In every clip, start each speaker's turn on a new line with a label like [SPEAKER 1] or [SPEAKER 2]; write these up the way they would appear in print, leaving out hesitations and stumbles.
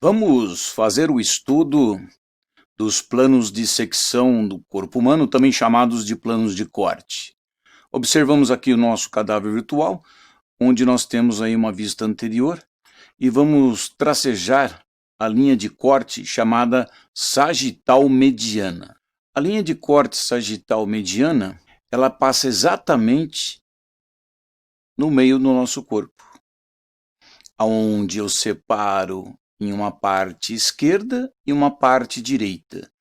[SPEAKER 1] Vamos fazer o estudo dos planos de secção do corpo humano, também chamados de planos de corte. Observamos aqui o nosso cadáver virtual, onde nós temos aí uma vista anterior, e vamos tracejar a linha de corte chamada sagital mediana. A linha de corte sagital mediana, ela passa exatamente no meio do nosso corpo, onde eu separo em uma parte esquerda e uma parte direita,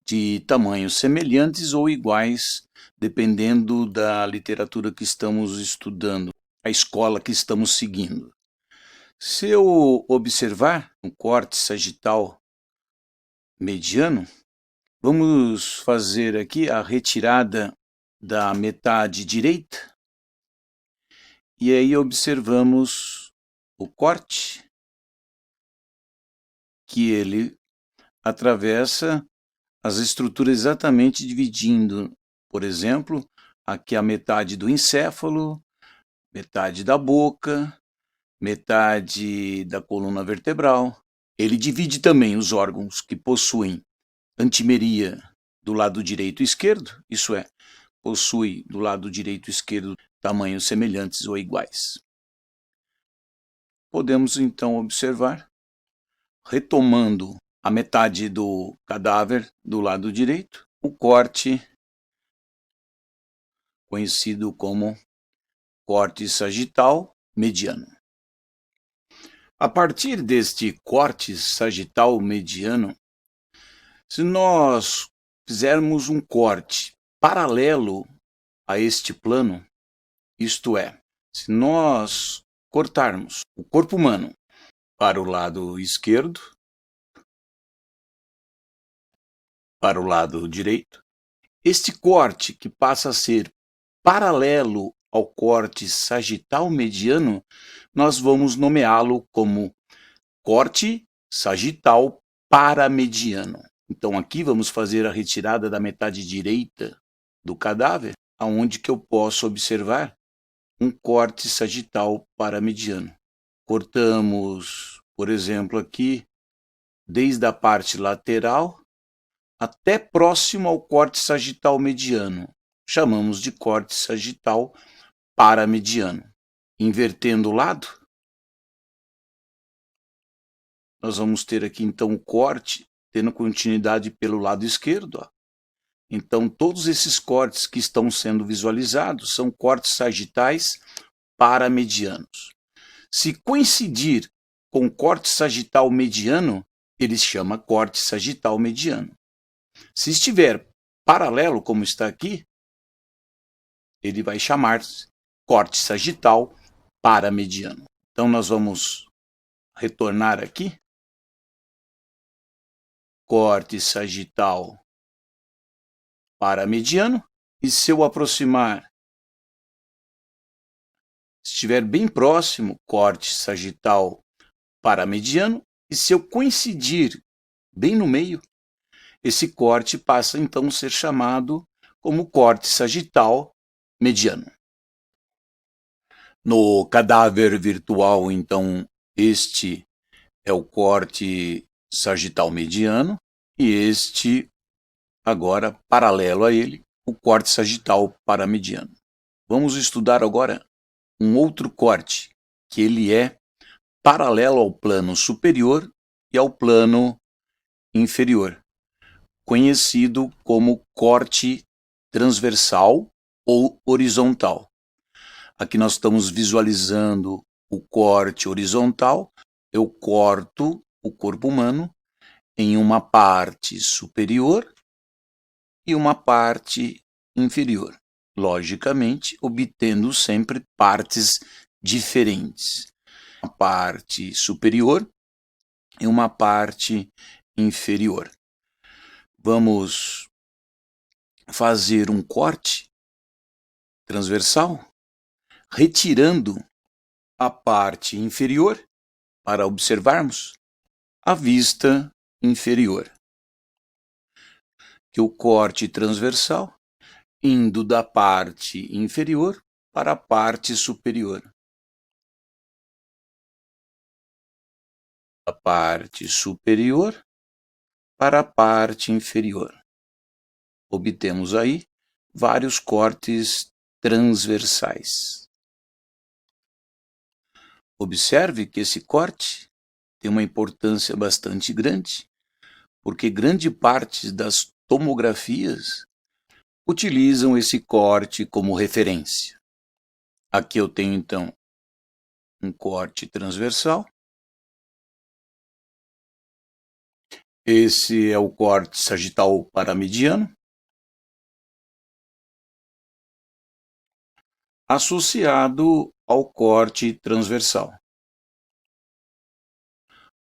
[SPEAKER 1] de tamanhos semelhantes ou iguais, dependendo da literatura que estamos estudando, a escola que estamos seguindo. Se eu observar um corte sagital mediano, vamos fazer aqui a retirada da metade direita, e aí observamos o corte, que ele atravessa as estruturas exatamente dividindo, por exemplo, aqui a metade do encéfalo, metade da boca, metade da coluna vertebral. Ele divide também os órgãos que possuem antimeria do lado direito e esquerdo, isso é, possui do lado direito e esquerdo tamanhos semelhantes ou iguais. Podemos então observar, retomando a metade do cadáver do lado direito, o corte conhecido como corte sagital mediano. A partir deste corte sagital mediano, se nós fizermos um corte paralelo a este plano, isto é, se nós cortarmos o corpo humano para o lado esquerdo, para o lado direito, este corte que passa a ser paralelo ao corte sagital mediano, nós vamos nomeá-lo como corte sagital paramediano. Então aqui vamos fazer a retirada da metade direita do cadáver, aonde que eu posso observar um corte sagital paramediano. Cortamos, por exemplo, aqui, desde a parte lateral até próximo ao corte sagital mediano. Chamamos de corte sagital paramediano. Invertendo o lado, nós vamos ter aqui então o corte tendo continuidade pelo lado esquerdo. Ó. Então todos esses cortes que estão sendo visualizados são cortes sagitais paramedianos. Se coincidir com corte sagital mediano, ele se chama corte sagital mediano. Se estiver paralelo, como está aqui, ele vai chamar-se corte sagital paramediano. Então nós vamos retornar aqui. Corte sagital paramediano. E se eu aproximar, estiver bem próximo, corte sagital paramediano. E se eu coincidir bem no meio, esse corte passa então a ser chamado como corte sagital mediano. No cadáver virtual, então, este é o corte sagital mediano e este, agora, paralelo a ele, o corte sagital paramediano. Vamos estudar agora um outro corte, que ele é paralelo ao plano superior e ao plano inferior, conhecido como corte transversal ou horizontal. Aqui nós estamos visualizando o corte horizontal. Eu corto o corpo humano em uma parte superior e uma parte inferior, logicamente obtendo sempre partes diferentes. Uma parte superior e uma parte inferior. Vamos fazer um corte transversal, retirando a parte inferior para observarmos a vista inferior. Que o corte transversal indo da parte inferior para a parte superior. da parte superior para a parte inferior. Obtemos aí vários cortes transversais. Observe que esse corte tem uma importância bastante grande, porque grande parte das tomografias utilizam esse corte como referência. Aqui eu tenho, então, um corte transversal. Esse é o corte sagital paramediano, associado ao corte transversal.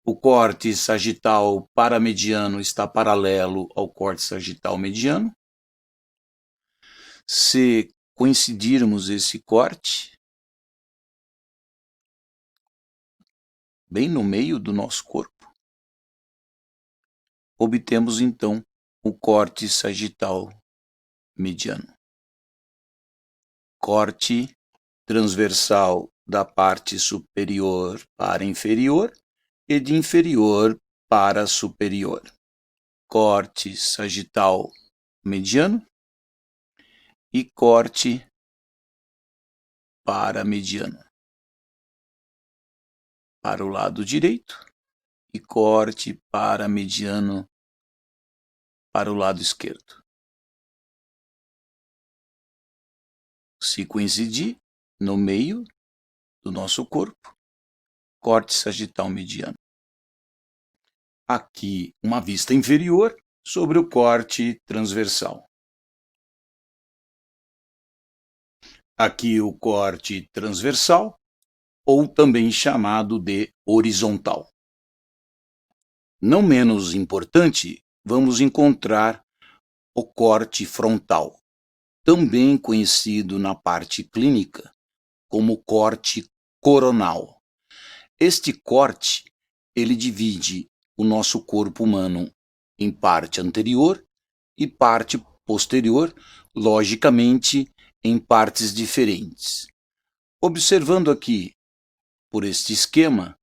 [SPEAKER 1] O corte sagital paramediano está paralelo ao corte sagital mediano. Se coincidirmos esse corte bem no meio do nosso corpo, obtemos então o corte sagital mediano. Corte transversal da parte superior para inferior e de inferior para superior. Corte sagital mediano e corte paramediano. Para o lado direito e corte paramediano para o lado esquerdo. Se coincidir no meio do nosso corpo, corte sagital mediano. Aqui, uma vista inferior sobre o corte transversal. Aqui o corte transversal, ou também chamado de horizontal. Não menos importante, vamos encontrar o corte frontal, também conhecido na parte clínica como corte coronal. Este corte, ele divide o nosso corpo humano em parte anterior e parte posterior, logicamente em partes diferentes. Observando aqui por este esquema,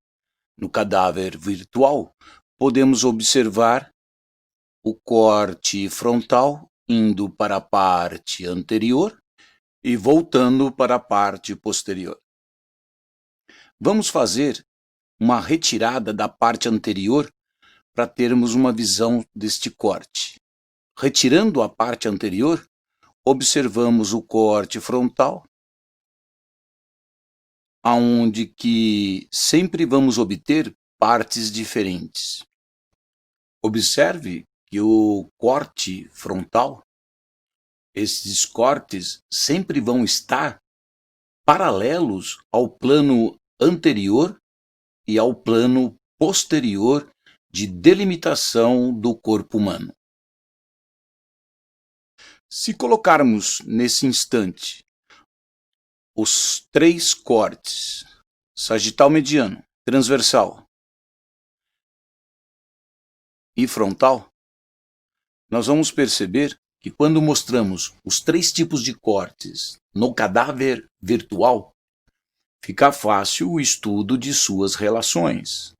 [SPEAKER 1] no cadáver virtual, podemos observar o corte frontal indo para a parte anterior e voltando para a parte posterior. Vamos fazer uma retirada da parte anterior para termos uma visão deste corte. Retirando a parte anterior, observamos o corte frontal, aonde que sempre vamos obter partes diferentes. Observe que o corte frontal, esses cortes sempre vão estar paralelos ao plano anterior e ao plano posterior de delimitação do corpo humano. Se colocarmos nesse instante os três cortes, sagital mediano, transversal e frontal, nós vamos perceber que quando mostramos os três tipos de cortes no cadáver virtual, fica fácil o estudo de suas relações.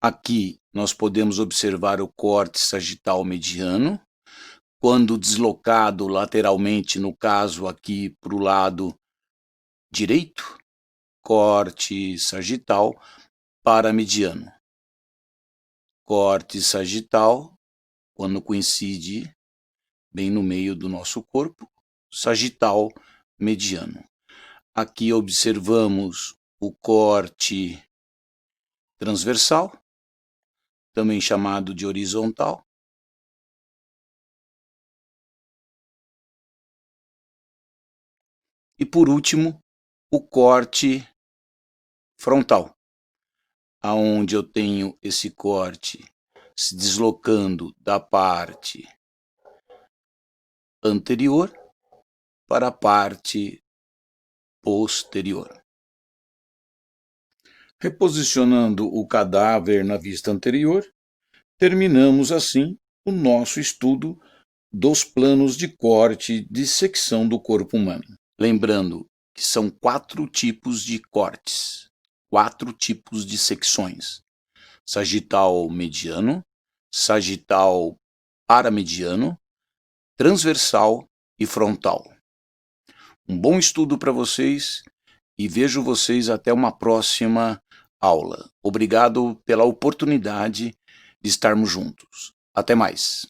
[SPEAKER 1] Aqui nós podemos observar o corte sagital mediano, quando deslocado lateralmente, no caso aqui para o lado direito, corte sagital paramediano. Corte sagital, quando coincide bem no meio do nosso corpo, sagital mediano. Aqui observamos o corte transversal, também chamado de horizontal. E por último, o corte frontal, aonde eu tenho esse corte se deslocando da parte anterior para a parte posterior. Reposicionando o cadáver na vista anterior, terminamos assim o nosso estudo dos planos de corte de secção do corpo humano. Lembrando que são 4 tipos de cortes, 4 tipos de secções. sagital mediano, sagital paramediano, transversal e frontal. Um bom estudo para vocês e vejo vocês até uma próxima aula. Obrigado pela oportunidade de estarmos juntos. Até mais.